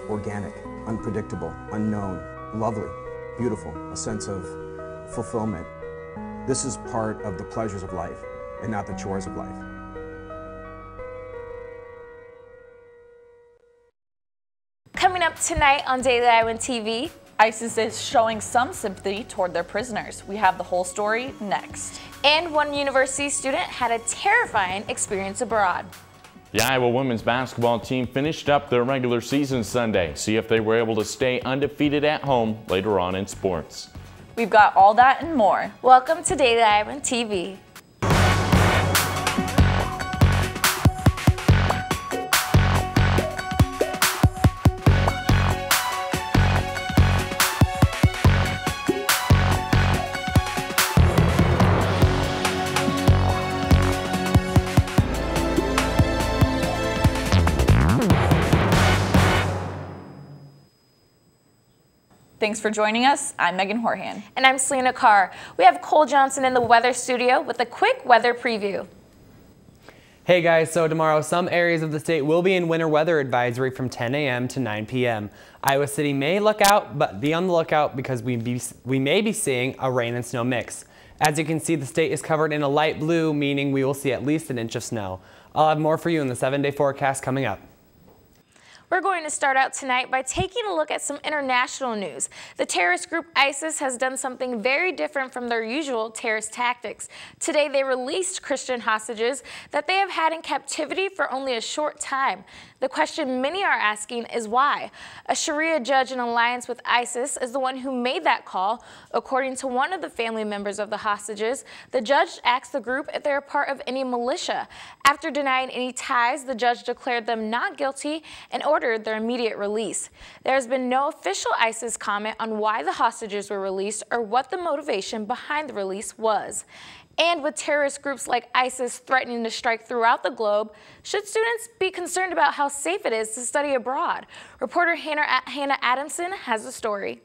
organic, unpredictable, unknown, lovely, beautiful, a sense of fulfillment. This is part of the pleasures of life and not the chores of life. Coming up tonight on Daily Iowan TV, ISIS is showing some sympathy toward their prisoners. We have the whole story next. And one university student had a terrifying experience abroad. The Iowa women's basketball team finished up their regular season Sunday. See if they were able to stay undefeated at home later on in sports. We've got all that and more. Welcome to Daily Iowan TV. Thanks for joining us. I'm Megan Horhan. And I'm Selena Carr. We have Cole Johnson in the weather studio with a quick weather preview. Hey guys, so tomorrow some areas of the state will be in winter weather advisory from 10 a.m. to 9 p.m. Iowa City may look out, but be on the lookout because we may be seeing a rain and snow mix. As you can see, the state is covered in a light blue, meaning we will see at least an inch of snow. I'll have more for you in the 7-day forecast coming up. We're going to start out tonight by taking a look at some international news. The terrorist group ISIS has done something very different from their usual terrorist tactics. Today they released Christian hostages that they have had in captivity for only a short time. The question many are asking is why. A Sharia judge in alliance with ISIS is the one who made that call. According to one of the family members of the hostages, the judge asked the group if they're part of any militia. After denying any ties, the judge declared them not guilty and ordered their immediate release. There has been no official ISIS comment on why the hostages were released or what the motivation behind the release was. And with terrorist groups like ISIS threatening to strike throughout the globe, should students be concerned about how safe it is to study abroad? Reporter Hannah Adamson has the story.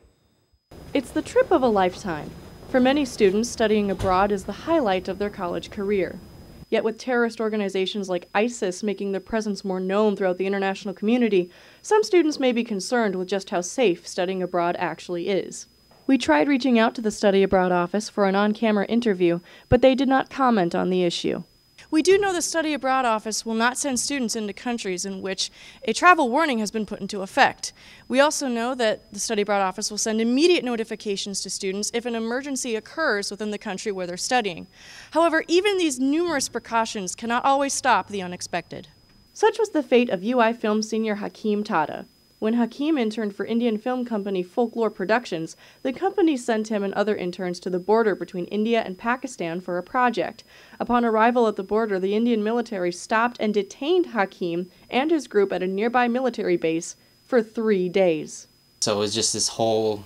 It's the trip of a lifetime. For many students, studying abroad is the highlight of their college career. Yet with terrorist organizations like ISIS making their presence more known throughout the international community, some students may be concerned with just how safe studying abroad actually is. We tried reaching out to the Study Abroad office for an on-camera interview, but they did not comment on the issue. We do know the Study Abroad office will not send students into countries in which a travel warning has been put into effect. We also know that the Study Abroad office will send immediate notifications to students if an emergency occurs within the country where they're studying. However, even these numerous precautions cannot always stop the unexpected. Such was the fate of UI Film senior Hakeem Tata. When Hakeem interned for Indian film company Folklore Productions, the company sent him and other interns to the border between India and Pakistan for a project. Upon arrival at the border, the Indian military stopped and detained Hakeem and his group at a nearby military base for 3 days. So it was just this whole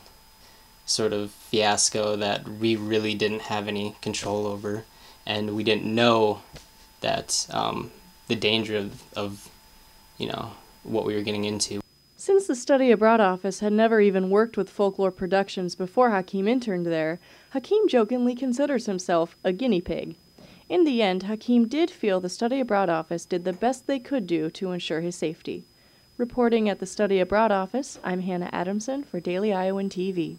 sort of fiasco that we really didn't have any control over, and we didn't know that the danger of what we were getting into. Since the Study Abroad office had never even worked with Folklore Productions before Hakeem interned there, Hakeem jokingly considers himself a guinea pig. In the end, Hakeem did feel the Study Abroad office did the best they could do to ensure his safety. Reporting at the Study Abroad office, I'm Hannah Adamson for Daily Iowan TV.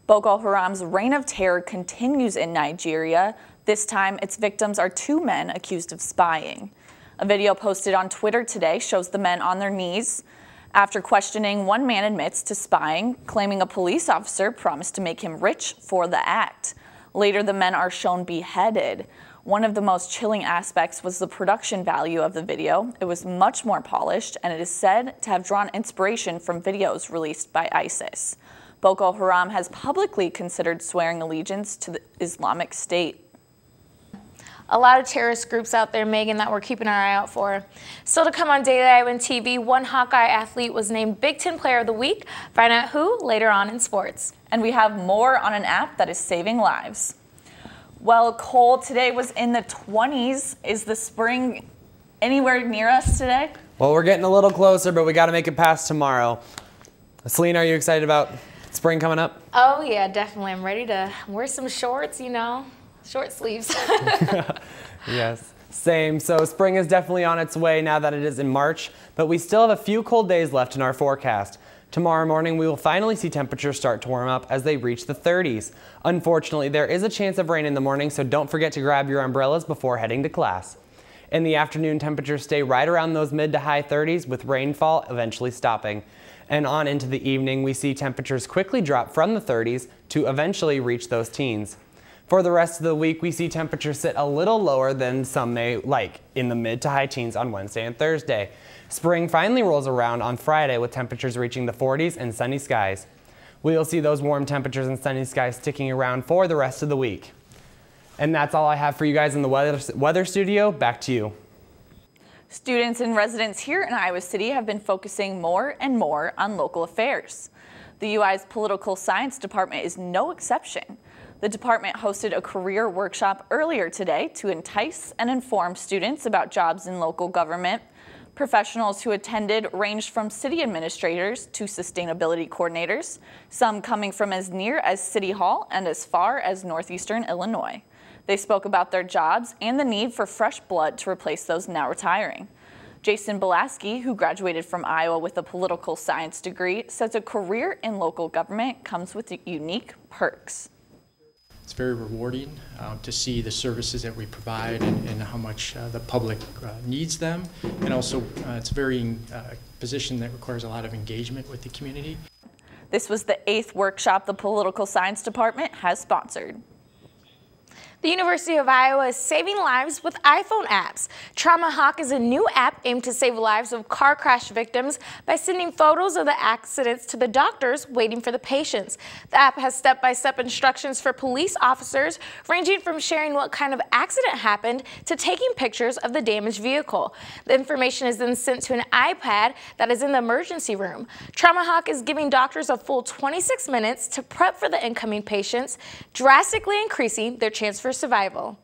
Boko Haram's reign of terror continues in Nigeria. This time, its victims are 2 men accused of spying. A video posted on Twitter today shows the men on their knees. After questioning, one man admits to spying, claiming a police officer promised to make him rich for the act. Later, the men are shown beheaded. One of the most chilling aspects was the production value of the video. It was much more polished, and it is said to have drawn inspiration from videos released by ISIS. Boko Haram has publicly considered swearing allegiance to the Islamic State. A lot of terrorist groups out there, Megan, that we're keeping our eye out for. Still to come on Daily Iowan TV, one Hawkeye athlete was named Big Ten Player of the Week. Find out who later on in sports. And we have more on an app that is saving lives. Well, Cole, today was in the 20s. Is the spring anywhere near us today? Well, we're getting a little closer, but we got to make it past tomorrow. Selena, are you excited about spring coming up? Oh, yeah, definitely. I'm ready to wear some shorts, short sleeves. Yes. Same, so spring is definitely on its way now that it is in March, but we still have a few cold days left in our forecast. Tomorrow morning, we will finally see temperatures start to warm up as they reach the 30s. Unfortunately, there is a chance of rain in the morning, so don't forget to grab your umbrellas before heading to class. In the afternoon, temperatures stay right around those mid to high 30s, with rainfall eventually stopping. And on into the evening, we see temperatures quickly drop from the 30s to eventually reach those teens. For the rest of the week, we see temperatures sit a little lower than some may like, in the mid to high teens on Wednesday and Thursday. Spring finally rolls around on Friday with temperatures reaching the 40s and sunny skies. We'll see those warm temperatures and sunny skies sticking around for the rest of the week. And that's all I have for you guys in the weather studio. Back to you. Students and residents here in Iowa City have been focusing more and more on local affairs. The UI's Political Science Department is no exception. The department hosted a career workshop earlier today to entice and inform students about jobs in local government. Professionals who attended ranged from city administrators to sustainability coordinators, some coming from as near as City Hall and as far as northeastern Illinois. They spoke about their jobs and the need for fresh blood to replace those now retiring. Jason Belaski, who graduated from Iowa with a political science degree, says a career in local government comes with unique perks. It's very rewarding to see the services that we provide and how much the public needs them. And also it's a very position that requires a lot of engagement with the community. This was the 8th workshop the Political Science Department has sponsored. The University of Iowa is saving lives with iPhone apps. Trauma Hawk is a new app aimed to save lives of car crash victims by sending photos of the accidents to the doctors waiting for the patients. The app has step-by-step instructions for police officers, ranging from sharing what kind of accident happened to taking pictures of the damaged vehicle. The information is then sent to an iPad that is in the emergency room. Trauma Hawk is giving doctors a full 26 minutes to prep for the incoming patients, drastically increasing their chance for survival.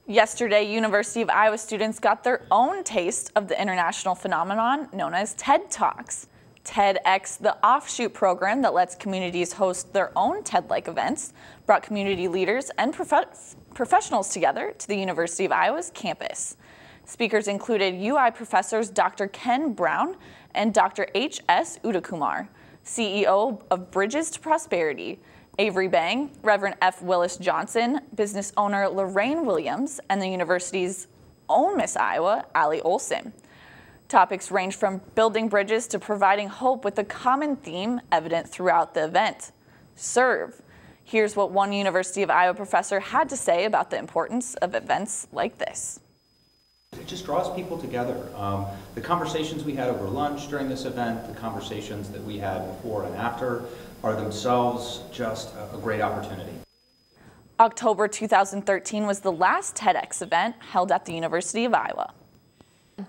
Yesterday, University of Iowa students got their own taste of the international phenomenon known as TED Talks. TEDx, the offshoot program that lets communities host their own TED-like events, brought community leaders and professionals together to the University of Iowa's campus. Speakers included UI professors Dr. Ken Brown and Dr. H.S. Udakumar, CEO of Bridges to Prosperity, Avery Bang, Reverend F. Willis Johnson, business owner Lorraine Williams, and the university's own Miss Iowa, Allie Olson. Topics range from building bridges to providing hope, with a common theme evident throughout the event: serve. Here's what one University of Iowa professor had to say about the importance of events like this. It just draws people together. The conversations we had over lunch during this event, the conversations that we had before and after, are themselves just a great opportunity. October 2013 was the last TEDx event held at the University of Iowa. The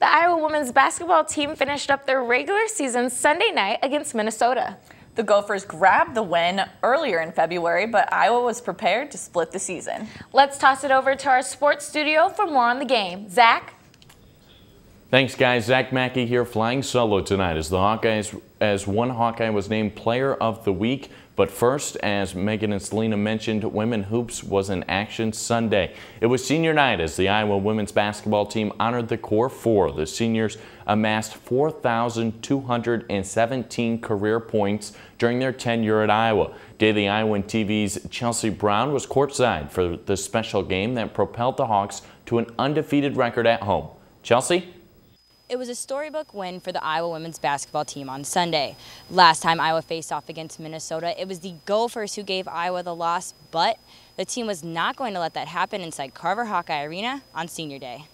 Iowa women's basketball team finished up their regular season Sunday night against Minnesota. The Gophers grabbed the win earlier in February, but Iowa was prepared to split the season. Let's toss it over to our sports studio for more on the game. Zach? Thanks, guys. Zach Mackey here, flying solo tonight as one Hawkeye was named Player of the Week. But first, as Megan and Selena mentioned, Women Hoops was in action Sunday. It was senior night as the Iowa women's basketball team honored the Core Four. The seniors amassed 4,217 career points during their tenure at Iowa. Daily Iowan TV's Chelsea Brown was courtside for the special game that propelled the Hawks to an undefeated record at home. Chelsea? It was a storybook win for the Iowa women's basketball team on Sunday. Last time Iowa faced off against Minnesota, it was the Gophers who gave Iowa the loss, but the team was not going to let that happen inside Carver Hawkeye Arena on Senior Day.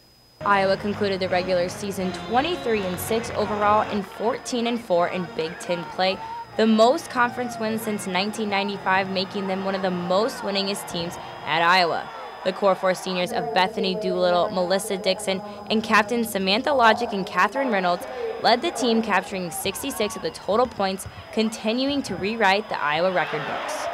Iowa concluded the regular season 23-6 overall and 14-4 in Big Ten play, the most conference wins since 1995, making them one of the most winningest teams at Iowa. The Core Four seniors of Bethany Doolittle, Melissa Dixon, and Captain Samantha Logic and Catherine Reynolds led the team, capturing 66 of the total points, continuing to rewrite the Iowa record books.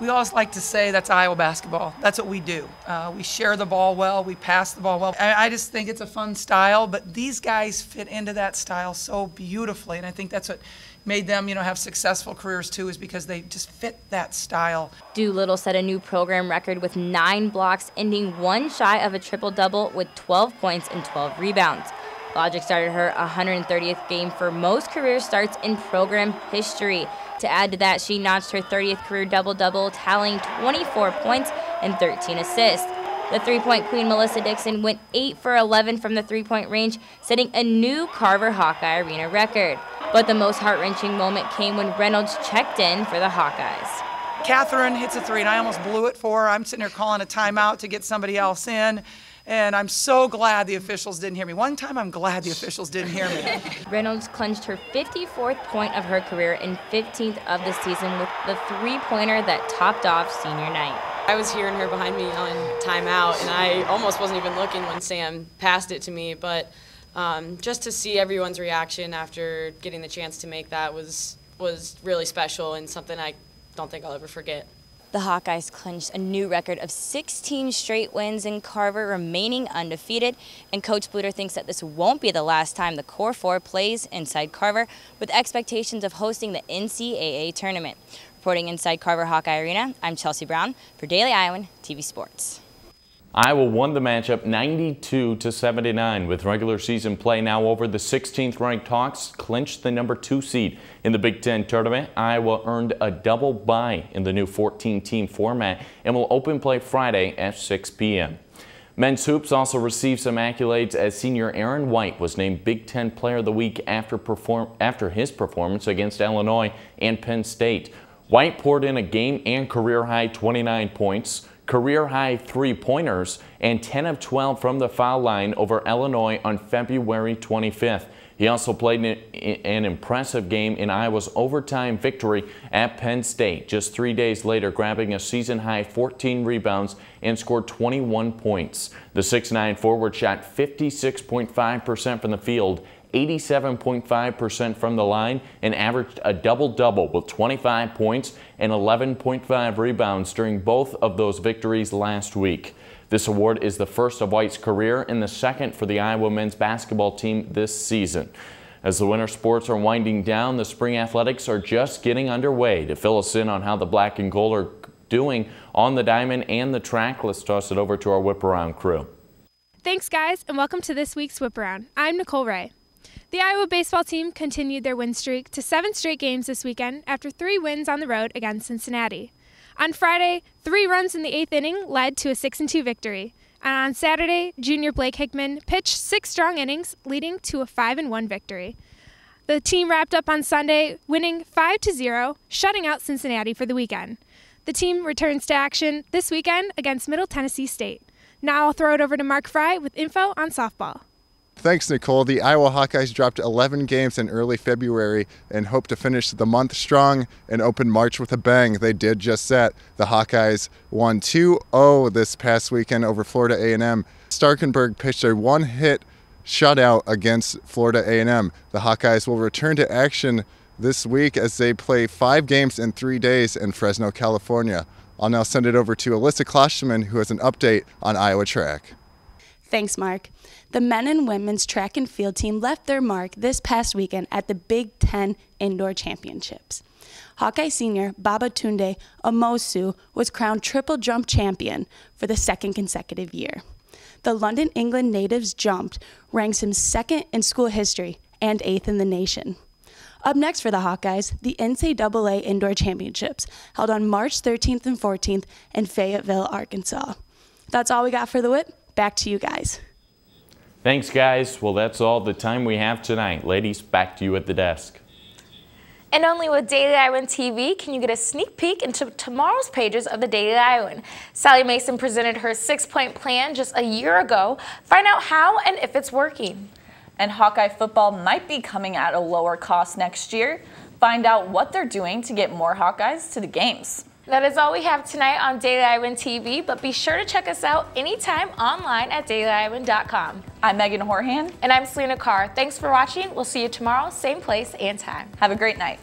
we always like to say that's Iowa basketball. That's what we do. We share the ball well, we pass the ball well. I just think it's a fun style, but these guys fit into that style so beautifully, and I think that's what made them, have successful careers too, is because they just fit that style. Doolittle set a new program record with 9 blocks, ending one shy of a triple-double with 12 points and 12 rebounds. Logic started her 130th game for most career starts in program history. To add to that, she notched her 30th career double-double, tallying 24 points and 13 assists. The three-point queen Melissa Dixon went 8 for 11 from the three-point range, setting a new Carver Hawkeye Arena record. But the most heart-wrenching moment came when Reynolds checked in for the Hawkeyes. Catherine hits a three, and I almost blew it for her. I'm sitting there calling a timeout to get somebody else in. And I'm so glad the officials didn't hear me. One time I'm glad the officials didn't hear me. Reynolds clinched her 54th point of her career and 15th of the season with the three-pointer that topped off senior night. I was hearing her behind me on timeout, and I almost wasn't even looking when Sam passed it to me. But just to see everyone's reaction after getting the chance to make that was really special and something I don't think I'll ever forget. The Hawkeyes clinched a new record of 16 straight wins in Carver, remaining undefeated, and Coach Bluter thinks that this won't be the last time the Core 4 plays inside Carver, with expectations of hosting the NCAA tournament. Reporting inside Carver Hawkeye Arena, I'm Chelsea Brown for Daily Iowan TV Sports. Iowa won the matchup 92-79 with regular season play now over. The 16th ranked Hawks clinched the number 2 seed in the Big Ten tournament. Iowa earned a double bye in the new 14-team format and will open play Friday at 6 p.m. Men's hoops also received some accolades as senior Aaron White was named Big Ten Player of the Week after his performance against Illinois and Penn State. White poured in a game and career-high 29 points, career-high 3-pointers, and 10 of 12 from the foul line over Illinois on February 25th. He also played an impressive game in Iowa's overtime victory at Penn State, just 3 days later, grabbing a season-high 14 rebounds and scored 21 points. The 6'9" forward shot 56.5% from the field, 87.5% from the line, and averaged a double-double with 25 points and 11.5 rebounds during both of those victories last week. This award is the first of White's career and the second for the Iowa men's basketball team this season. As the winter sports are winding down, the spring athletics are just getting underway. To fill us in on how the black and gold are doing on the diamond and the track, let's toss it over to our Whip Around crew. Thanks, guys, and welcome to this week's Whip Around. I'm Nicole Ray. The Iowa baseball team continued their win streak to 7 straight games this weekend after 3 wins on the road against Cincinnati. On Friday, 3 runs in the 8th inning led to a 6-2 victory. And on Saturday, junior Blake Hickman pitched 6 strong innings, leading to a 5-1 victory. The team wrapped up on Sunday, winning 5-0, shutting out Cincinnati for the weekend. The team returns to action this weekend against Middle Tennessee State. Now I'll throw it over to Mark Fry with info on softball. Thanks, Nicole. The Iowa Hawkeyes dropped 11 games in early February and hope to finish the month strong and open March with a bang. They did just that. The Hawkeyes won 2-0 this past weekend over Florida A&M. Starkenberg pitched a 1-hit shutout against Florida A&M. The Hawkeyes will return to action this week as they play 5 games in 3 days in Fresno, California. I'll now send it over to Alyssa Klosterman, who has an update on Iowa track. Thanks, Mark. The men and women's track and field team left their mark this past weekend at the Big Ten Indoor Championships. Hawkeye senior Babatunde Omosu was crowned triple jump champion for the 2nd consecutive year. The London, England native's jumped ranks him 2nd in school history and 8th in the nation. Up next for the Hawkeyes, the NCAA Indoor Championships, held on March 13th and 14th in Fayetteville, Arkansas. That's all we got for the Whip. Back to you guys. Thanks, guys. Well, that's all the time we have tonight. Ladies, back to you at the desk. And only with Daily Iowan TV can you get a sneak peek into tomorrow's pages of the Daily Iowan. Sally Mason presented her 6-point plan just a year ago. Find out how and if it's working. And Hawkeye football might be coming at a lower cost next year. Find out what they're doing to get more Hawkeyes to the games. That is all we have tonight on Daily Iowan TV, but be sure to check us out anytime online at dailyiowan.com. I'm Megan Horhan. And I'm Selena Carr. Thanks for watching. We'll see you tomorrow, same place and time. Have a great night.